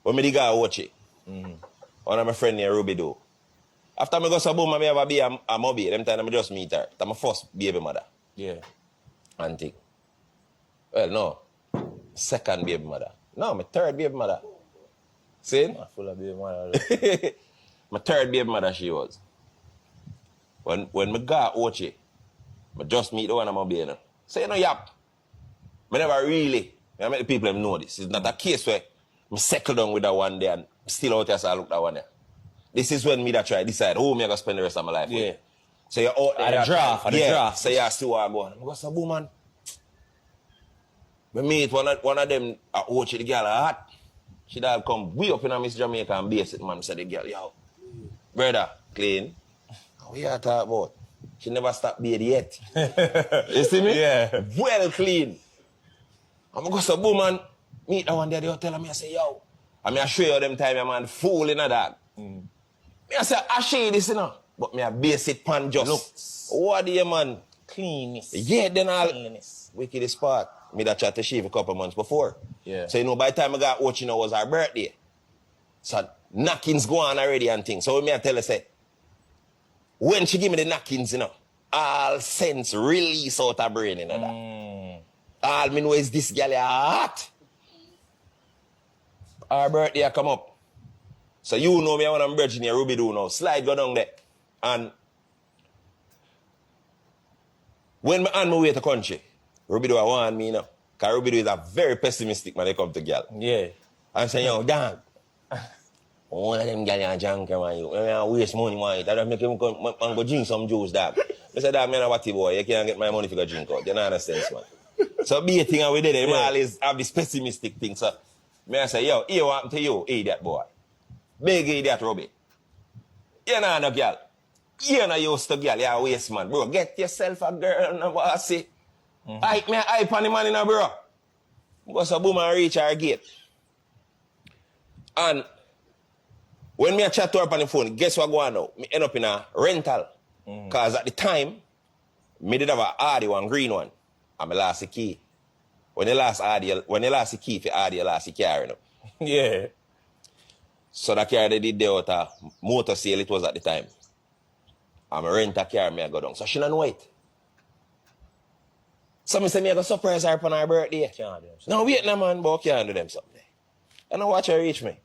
when me the guy watch it. One of my friend here, Ruby do. After I go to boom, I have a baby, a mobby. Them time I just meet her. That's my first baby mother. Yeah. And thing. Well, no. Second baby mother. No, my third baby mother. See? I'm full of baby mother. My third baby mother she was. When me got Ochi, I just meet the one of my baby. So you know, yap. I never really, I make the people know this. It's not a case where I settle down with that one day and still out there so I look that one there. This is when me that try decide who me going to spend the rest of my life with. So you're out there. At the draft. So you see what I'm going. I go, so boom, man. I meet one of them at Ochi, the girl hot. She dad come way up in Miss Jamaica and base it, man. Say the girl, yo, brother, clean. What you talk about? She never stopped being yet. You see me? Yeah. Well clean. I'm going to go, so boom, man. Meet that one there, they tell me, I say, yo. I mean, I show you them time, man, fool in a dog. Me, I say, I show you this, you know. But me, I base it pan just. Looks. What do you, man? Cleanness. Yeah, then I'll. Cleanness. Wickedest part. Me that chat to Chief a couple months before. Yeah. So, you know, by the time I got watching, it was our birthday. So, knockings go on already and things. So, me, I tell her, say, when she give me the knockings, you know, all sense release out her brain, you know, that. All me know is this girl hot. Our birthday come up. So you know me when I'm virgin here, Ruby do now. Slide go down there. And when I'm on my way to country, Ruby do I want me now. Because Ruby do is a very pessimistic when they come to girl. Yeah. I'm saying, yo, dog. One of them girls are junk, man. You waste money, man. That make him go drink some juice, dog. I said, dog, man, I'm a watty boy. You can't get my money if you go drink out. You don't understand, man. So be a thing and we did it. Yeah. Always have this pessimistic thing. So I say, yo, here what happened to you, idiot boy. Big idiot, Ruby. You know no girl. You know used to girl, you're a waste man. Bro, get yourself a girl, no bossy. I hype on the man in a bro. Go so boom and reach our gate. And when me a chat to her on the phone, guess what go on now? Me end up in a rental. Because at the time, me did have a Audi one, green one. And I lost the key. When you lost the key for Audi, you lost the car, you know. Yeah. So that car they did there out a motor sale, it was at the time. And I rent a car, me I go down. So she don't know it. So me say me I go surprise her on her birthday. Can't do them something. No, wait no man, but can't do them something. And I watch her reach me.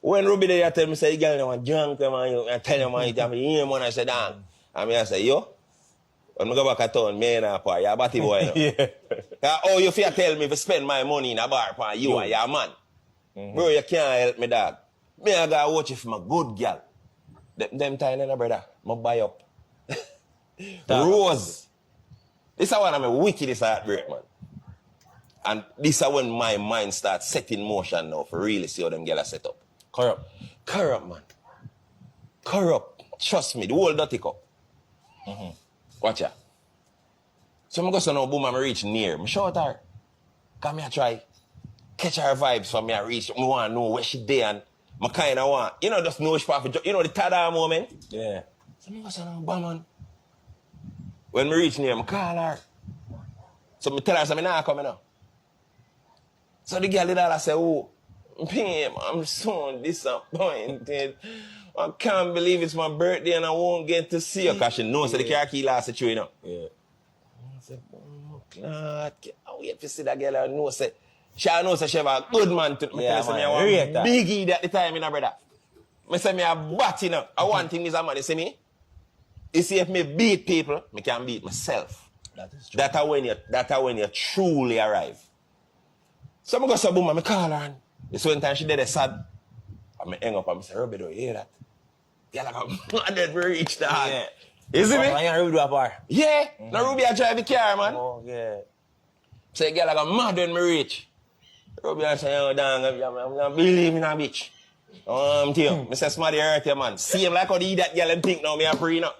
When Ruby there tell me, say, girl, you want drunk, man, I tell you, man, you have to man, I say, damn. And me I say, yo, when I go back at town, me and a par, you're a batty boy, you know. Yeah. Oh, you feel tell me to spend my money in a bar for you and your man. Bro, you can't help me, dog. Me I gotta watch it for my good girl. Them time, you know, brother, I buy up. Rose. This is one of my wickedest heartbreak, man. And this is when my mind starts setting in motion now for really see how them girls set up. Corrupt, man. Corrupt. Trust me, the whole dirty cup. Watch ya. So I go so now, boom, I reach near. I shout her. Come here, try. Catch her vibes for me, I reach. I want to know where she there and I kind of want. You know, just know she probably, you know, the tada moment. Yeah. So I go so now, bam, man. When I reach near, I call her. So I tell her, so I'm not coming now. So the girl did all I say, oh, Pam, I'm so disappointed. I can't believe it's my birthday and I won't get to see her. Because she knows that the car key last you know. Yeah. I said, oh, God, I wait to see that girl. I know, say, she knows that she have a good man to me. Yeah, Tell man, me I want big idiot at the time, you know, brother. I say, me a bat, you know. I want thing is a man, you see me? You see, if me beat people, I can beat myself. That is true. That's when you truly arrive. So I go so boom, I call her and this one time she did a sad. I hang up and I say, Ruby, do you hear that? Yeah, like I'm dead very rich dog. Yeah. You see me? Ruby do a bar. Yeah. Now Ruby I drive the car, man. Oh, yeah. So you get like a mad when me reach. Ruby I say, oh, dang, I'm not believe in a bitch. To you. I say, smarty hurt you, man. See him like how the that girl and think now me a free now.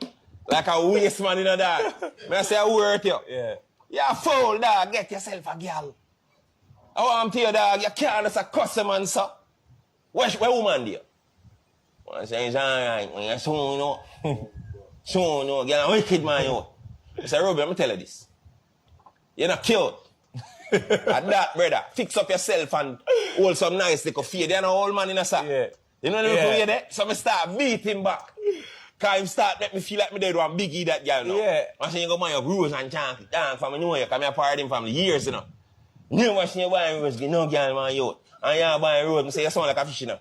Like a waste man in a dog. I say, I hurt you. Yeah. You're fool, dog. Get yourself a girl. I want to you, dog. You can't just a customer, sir. Where woman there? I say, it's all right. When you're soon, you know, you're a wicked man, you. I say, Ruby, let me tell you this. You're not cute. And that, brother, fix up yourself and hold some nice little fade. They are no old man in a sack. Yeah. You know the Yeah. little fade there? So I start beat him back. Cause him start make me feel like me dead one biggie that girl now. Yeah. I say you go buy your Rose and Chunky. Damn, from New York. I'm a part of him from years, you know. Never seen you buy Rose, no girl man you. And you buy Rose, I say you sound like a fish, you know.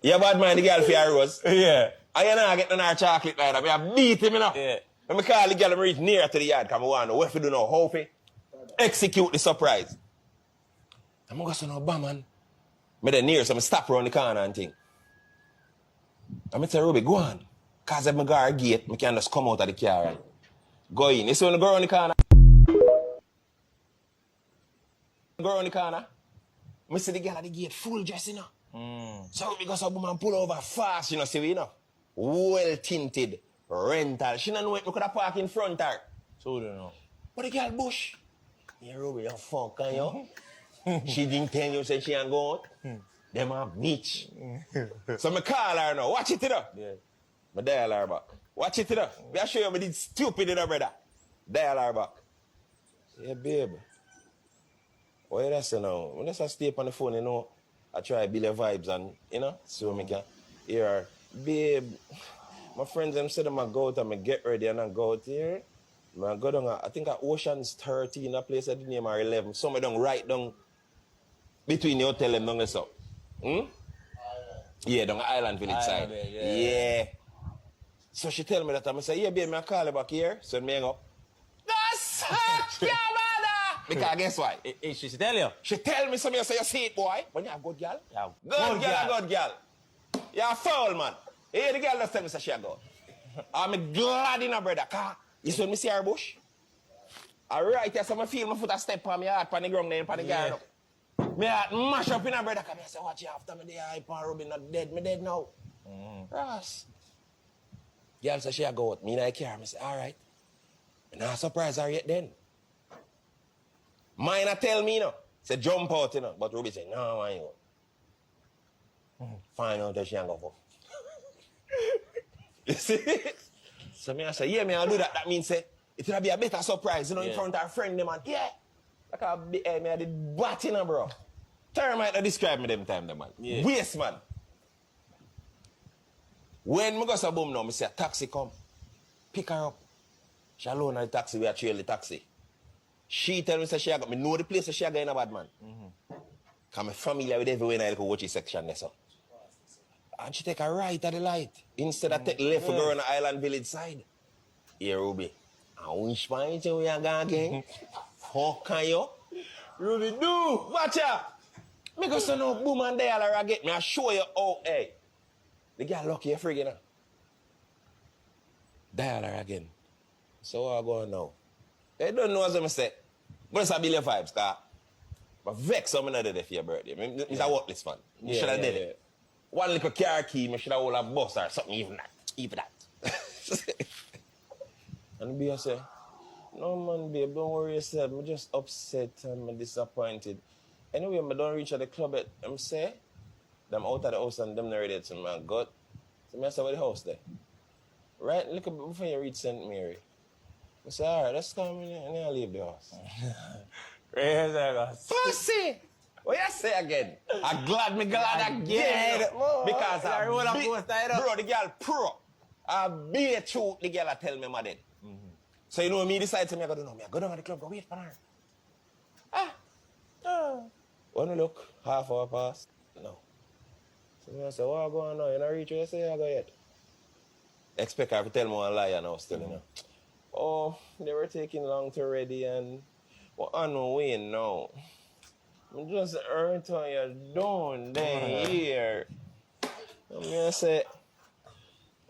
You bad mind the girl for your Rose. Yeah. And you know get none of her chocolate like that. I beat him, you know. Yeah. When I call the girl, I reach near to the yard because I want to know what to do now, how to execute the surprise. I'm going to go to no bam, man. I'm there near, so I stop around the corner and think. I'm tell Ruby, go on. Because if I go to the gate, I can just come out of the car and go in. You see when I go around the corner? Go around the corner. I see the girl at the gate full dress, you know. So Ruby goes up and pull over fast, you know, see, you know. Well tinted, rental. She don't know it, I could have parked in front of her. So don't know. But the girl bush. Yeah, Ruby, you fuck, can you? She didn't tell you, said she ain't go out. Them a bitch. So I call her now. Watch it, you know. Yeah. I dial her back. Watch it, you know. I show you I did stupid, you know, brother. Dial her back. Yeah, babe. Why that's so now? When I stay up on the phone, you know, I try to build her vibes and, you know, so I can hear her. Babe, my friends them said I go out and I get ready and I go out here. I go down, I think at Ocean's 13, a place at the name or 11. Some of them right down between the hotel and down there, so. Yeah, down the Island Village side. Yeah. So she tell me that, I say, yeah, babe, I call you back here. So me hang up. That's your mother! Because guess why? She tell you? She tell me something, I say, you see it, boy? When you have good girl? Yeah. Good girl. You're a foul, man. Hey, the girl just tell me, say she a go. I'm glad in her, brother, because you see when me see her bush? All right, yes, I feel my foot a step on my heart, on the ground, then on the girl. Me heart mash up in her, brother, because I say, watch you after me, the hype and Ruby not dead, me dead now. Ross. Girl say she a go out, me in her car, I say, all right. I'm not surprised her yet then. Mine a tell me, you know, say jump out, you know, but Ruby say, no, man, you. Find out that she ain't go for. You see? So me I say, yeah, me I'll do that. That means say, it will be a better surprise, you know, in front of her friend, them, and yeah. Like me I did bat, you know, bro. Termite describe me them time, them, man. Yeah. Waste, man. When me go to boom now, me say a taxi come. Pick her up. She alone at the taxi, we are trail the taxi. She tell me say she got me know the place that she got in a bad man. Because I'm familiar with everywhere in the watchy section there, so. And she take a right at the light. Instead of take left to go on the Island Village side. Here, Ruby. And which point we are going again? Fuck can you? Ruby, do! Watch out! Me go say no boom and dial her again. Me I show you how, hey. The girl lucky you friggin' now. Dial her again. So what I go on now? They don't know as I say. But it's a billion vibes, because I vex some of them for your birthday. It's a worthless man. You should have did it. One little car key, I should have hold a bus or something, even that. And B I say, no man, babe, don't worry yourself. I'm just upset and I'm disappointed. Anyway, I don't reach at the club yet. I'm say, I'm out of the house and them not ready to my God. So I say, where the house there? Right, look up before you reach St. Mary. I say, all right, let's come in and I'll leave the house. Pussy! What you say again? I'm glad again. Because bro, the girl pro. I be a truth, the girl tell me my dead. So you know me decide to me, I go to go down to the club, go wait for her. When I look, half hour past, no. So I say, what going on? You not reach where you say I go yet? Expect her to tell me one lie now still, you know. Oh, they were taking long to ready and on the way now. I'm just earned on your down there here. I'm gonna say,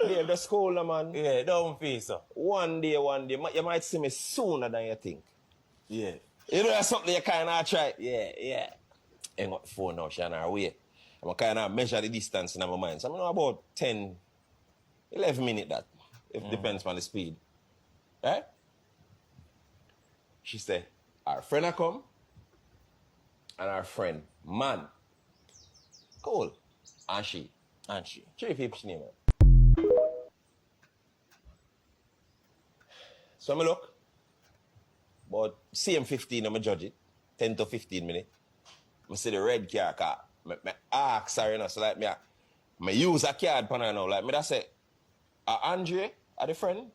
yeah, the school, man. Yeah, don't feel so. One day, you might see me sooner than you think. Yeah. You know that's something you kind of try. Yeah. Hang up the phone now, she on her way. I'm kind of measure the distance in my mind. So I know about 10, 11 minutes that. It depends on the speed. Right? She said, our friend a come, and our friend, man. Cool. And she. Three people she name her. So I look, about same 15, I'm judge it. 10 to 15 minutes. I see the red car, I ask her, you know, so like I use a card for her now. Like, I say, Andre, are the friend?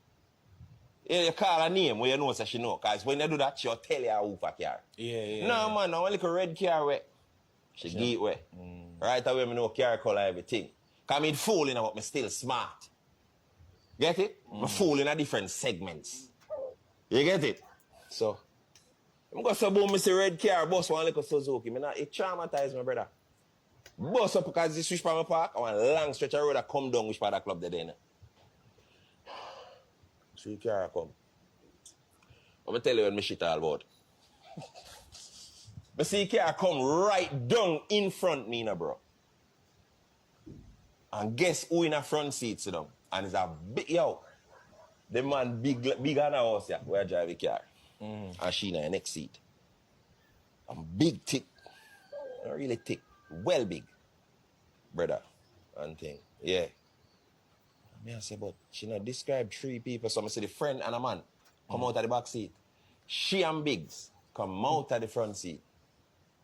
Yeah, you call her name where you know so she know. Because when you do that, she'll tell you who for car. Yeah. No, man, now only a red car way. She get it way. Right away, I know car color everything. Because I'm fooling about me still smart. Get it? I'm fooling at different segments. You get it? So, I'm going to say, boom, I see red car, bus one little Suzuki. It traumatized my brother. Bus up because this switch from my park, I want a long stretch of road that come down which part of the club there. So car come. I'm going to tell you what my shit all about. I see car come right down in front me, bro. And guess who in the front seat sit down? And it's a big, yo, the man big on the house, yeah, where I drive the car. And she in the next seat. I'm big thick. Not really thick. Well big. Brother. And thing. Yeah. I say, but she not describe 3 people. So I say the friend and a man come out of the back seat. She and Biggs come out of the front seat.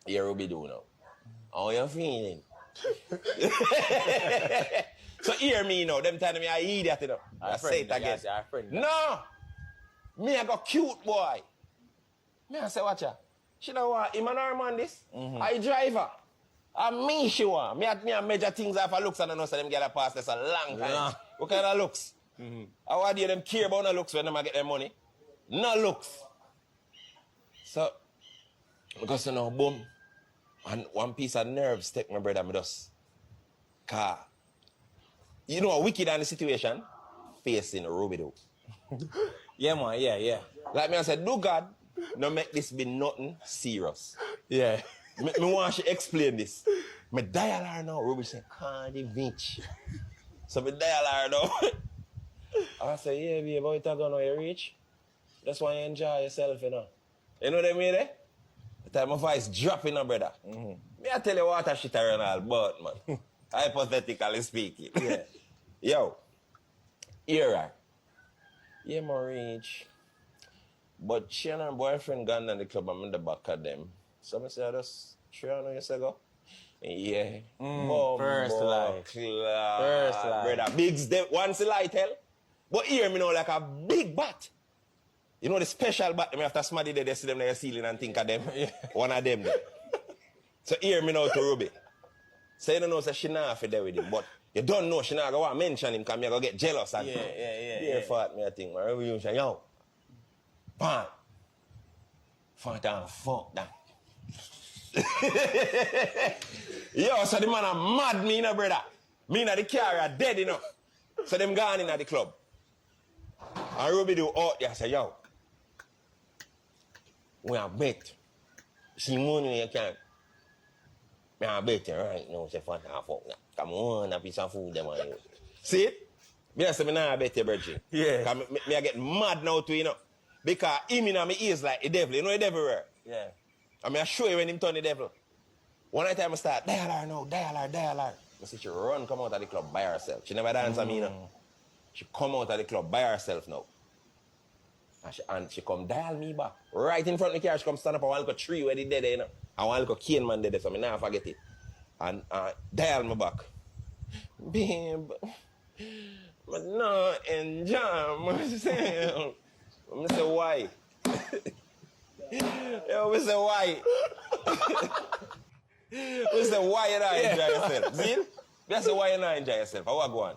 Yeah, Ruby do now. How you feeling? So hear me now. Them telling me I idiot, you know. I say it again. No! Me I got cute boy. Me I say, watch her. She know what? Him and her man this. I drive her. And me she want. Me I measure things off her looks and I know so them get a pass this a long time. Yeah. What kind of looks? How I do them care about no looks when them get their money? No looks. So, because you know, boom. And one piece of nerves take my brother me just. Car. You know, wicked on the situation, facing Ruby do. Yeah, man, yeah. Like me, I said, do God, no make this be nothing serious. Yeah. me want to explain this. Me dial her now. Ruby said, Cardi bitch. So me dial her now. I say, yeah, babe, how you talking now? You reach? That's why you enjoy yourself, you know. You know what I mean, eh? The time my voice dropping, brother. Me I tell you what I shit around all but, man. Hypothetically speaking. Yeah. Yo, here I. Yeah, my reach. But she and her boyfriend gone in the club, I'm in the back of them. So I say, that's 3 years ago. Yeah. First light. First light. Brother, Biggs, once the light hell. But here me know like a big bat. You know the special bat, me after somebody there, they see them in the ceiling and think of them. One of them there. So here me know to Ruby. So you don't know so she not for there with him, but you don't know she not going to mention him because me go get jealous and yeah. Fat me I think, man. Ruby say, yo, bam. Fat and fuck that. Yo, so the man are mad me, you know, brother. Me in the car are dead, you know. So them gone in the club. And Ruby do out there, say, yo, we are bet. See money you can. I bet you right now, say, fat and fuck that. Come on, a piece of food, them on you. See it? Me say, me nah bet you, Bridget. Yeah. Because me I get mad now too, you know. Because him in my ears like the devil. You know the devil where? Yeah. I mean, I show you when him turn the devil. One time I start, dial her now, dial her. I see she run, come out of the club by herself. She never dance on me, you know. She come out of the club by herself now. And she come dial me back. Right in front of the car, she come stand up on one little tree where they dead, you know. And one little cane man dead, so I never forget it. And dial me back. Babe, but no, enjoy myself. I say, why? Yo, I say, why? I say, why you not enjoy yourself? See? I say, why you not enjoy yourself? How I go on?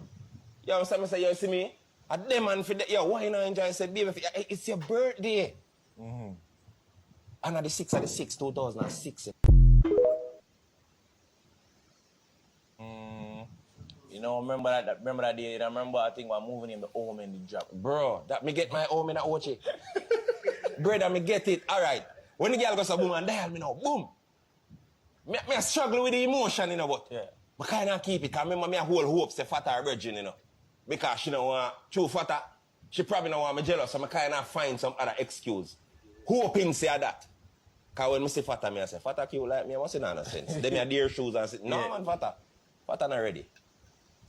Yo, I say, yo, see me? I demand for that. Yo, why you not enjoy yourself? Baby, it's your birthday. And on the 6th of the 6th, 2006. You know, remember that day? I remember I think we're moving in the home in the drop. Bro, that me get my home in a Ochi. Brother, me get it. All right. When the girl goes to boom and dial me now, boom. Me struggle with the emotion, you know, but I can't keep it. Because I remember me hold hope say Fata her virgin, you know. Because she don't want, true Fata, she probably don't want me jealous, so I kind of find some other excuse. Hoping say that. Because when I say Fata, I say, Fata cute like me, I must say nonsense. Then I dear shoes and say, no man, Fata not ready.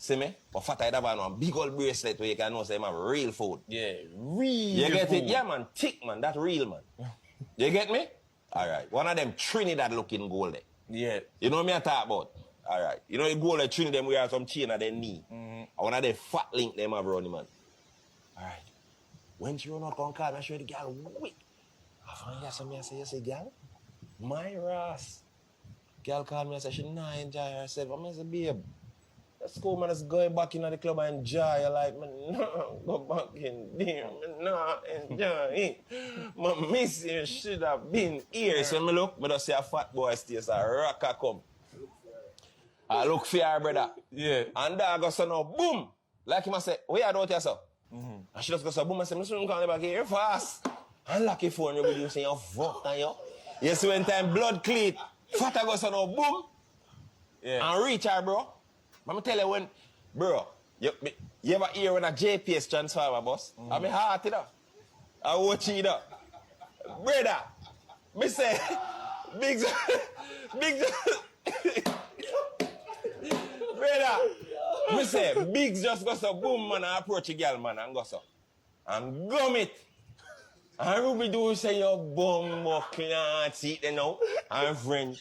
See me? But Fata have one big old bracelet where you can know say I'm real food. Yeah, real You get food. it? Yeah, man. Thick, man. That's real, man. You get me? All right. One of them Trinidad looking gold there. Yeah. You know what I talk about? Alright. You know the goal of training them we have some chain at their knee. I want to fat link them have running man. Alright. When she run out on car, I show the girl weak. I find I say, girl, my Ross. Girl called me and said she not enjoy herself. I say, babe, let's go, man. Let's go back in the club and enjoy. You're like, man, no, go back in there. Man, no, enjoy it. Man, miss you should have been here. So me look, I just see a fat boy stays, a rocker come. I look for her, brother. Yeah. And I go so now, boom. Like him I say, where you out here, sir? And she just go so boom and say, Mr. Come back here fast. And lucky phone you do say you fucked and you. You see when time blood clean. Fat I go so now, boom. Yeah. And reach her, bro. Let me tell you when, bro, you ever hear when a JPS transformer bus? I'm a heart, you know. I watch it, you know. Brother, me say, big, brother, me say, Biggs just go so boom, man, and approach a girl, man, and go so. And gum it. And Ruby do say, your bum walking and see it now. I'm friend.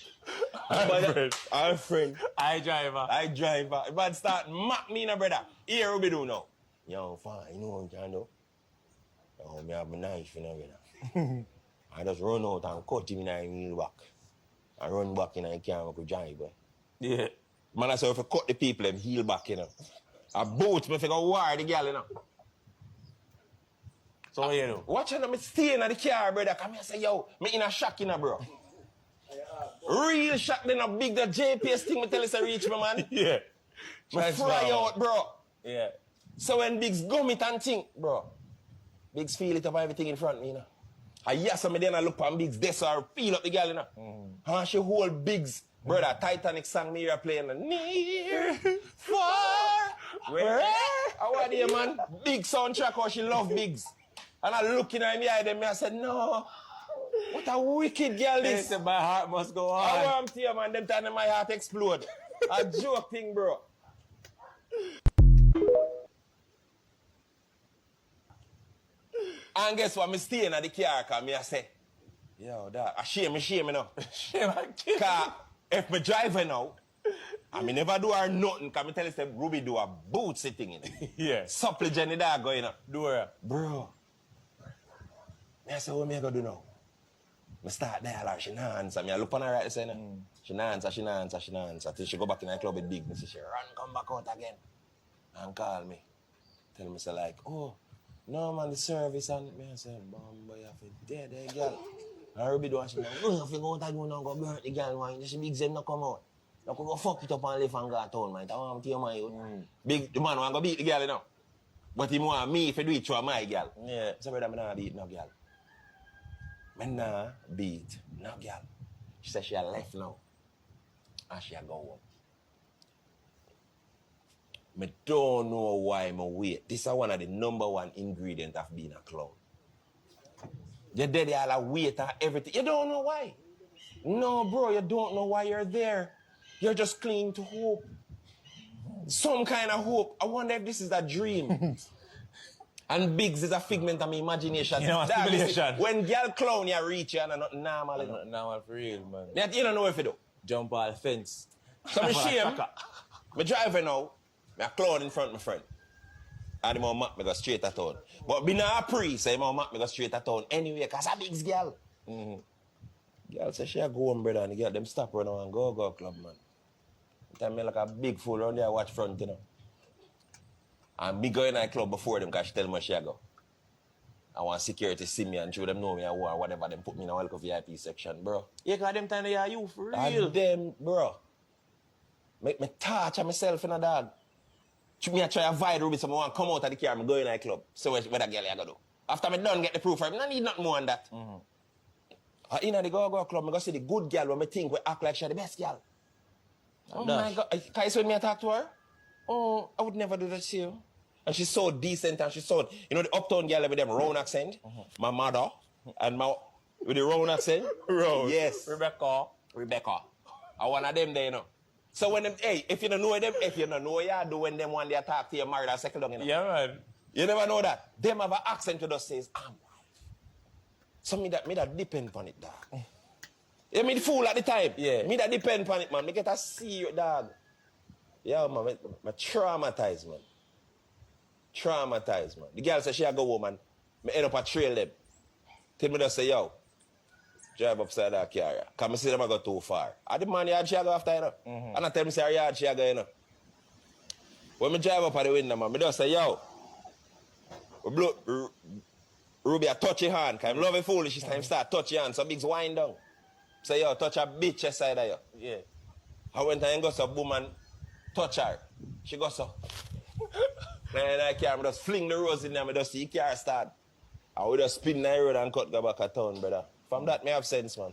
I'm friend. I driver. But start mock me, now, brother. Here, Ruby do now. Yo, fine, you know what I'm trying to do? Yo, me have a knife, you know, brother. I just run out and cut him in the heel back. I run back in the car and go drive, boy. Yeah. Man, I say, if I cut the people, them heel back, you know. I boot me if I go wire the girl, you know. So what you know? Watch out, me stay in the car, brother. Come here and say, yo, me in a shock, you know, bro. Real shock, then a big the JPS thing, me tell you, say, reach me, man. Yeah. Me fly out, bro. Yeah. So when Biggs gum it and think, bro, Biggs feel it of everything in front of me, you know. And yes, so me then I look on Biggs, this or feel up the girl, you know. And she hold Biggs, brother, Titanic song me here playing, near, far, where? I want you, man. Big soundtrack, how she love Biggs. And I look in her eye, and I said, no, what a wicked girl this. My heart must go on. I want to you, man, them time my heart explode. A joke thing, bro. And guess what? Me staying at the car because me I say, yo, dog, I shame me now. Because if me driving now, I me never do her nothing because me tell you say Ruby do a bootsy thing in it. Yeah. Supple Jenny dog going up. Do her. Bro. Me I say, what me I go do now? Me start there like she not answer. Me I look on her right side now. She not answer. Till she go back in the club with Big. Me say she run come back out again. And call me. Tell me say like, oh, no man, the service and me I say, boy, you have to dead girl. And Ruby do and she like, oh, if you go out and go burn the girl, man. She Big them not come out. You could go fuck it up and leave and go to town, man. I want to tell you, man. Big, the man want to go beat the girl, you know. But he want me if you do it to my girl. Yeah. So brother, I not beat no girl. I not beat no girl. She said she had left now. And she had go home. I don't know why I wait. This is one of the #1 ingredients of being a clown. You're there, all a wait and everything. You don't know why. No, bro, you don't know why you're there. You're just clinging to hope. Some kind of hope. I wonder if this is a dream. And Biggs is a figment of my imagination. You know, stimulation. When girl clown, you reach you and not normal. Not normal for real, man. You don't know if you do. Jump all the fence. So me shame. Me driving now. Me a clown in front of my friend. And the man me go straight to town. But be not a priest, so the man me go straight to town anyway, because a Biggs girl. Girl say she a go home, brother, and the girl them stop run and go club, man. Tell me like a big fool around there watch front, you know. And me go in the club before them because she tell me she a go. I want security see me and show them know me or whatever, them put me in a welcome VIP section, bro. Yeah, because them time they are you for real. And them, bro. Make me torture myself in a dog. Me I try to avoid Ruby, so I want to come out of the car and go in the club. So what that girl I go do. After me done get the proof for him, I need nothing more than that. In the go club, I go see the good girl when I think we act like she's the best girl. Oh my God. Can you see when I talk to her? Oh, I would never do that to you. And she's so decent and she's so, you know the uptown girl with them round accent? My mother and my, with the round accent? Round. Yes. Rebecca. I one of them there, you know. So when them, hey, if you don't know them, if you don't know you do when them one they talk to you married and second down, you know. Yeah, man. You never know that. Them have an accent to just says, I'm wife. So me that depend on it, dog. You me the fool at the time. Yeah. Me that depend on it, man. Me get a serious dog. Yeah, man. Me traumatized, man. Traumatized, man. The girl said she a go home, man. Me end up a trail them. Till me just say, yo, drive upside that car. Because I see them a go too far. I the man yard she a go after, you know. And I tell me say her yard she a go, you know. When me drive up at the window, man, me just say, yo, Ruby a touch your hand. Because I'm loving foolish. This time start touch your hand. So big wind down. Say, yo, touch a bitch aside of you. Yeah. I went and go so boom and touch her. She go so. And I car, I just fling the rose in there, I just see the car start. I would just spin the road and cut go back a town, brother. From that, me have sense, man.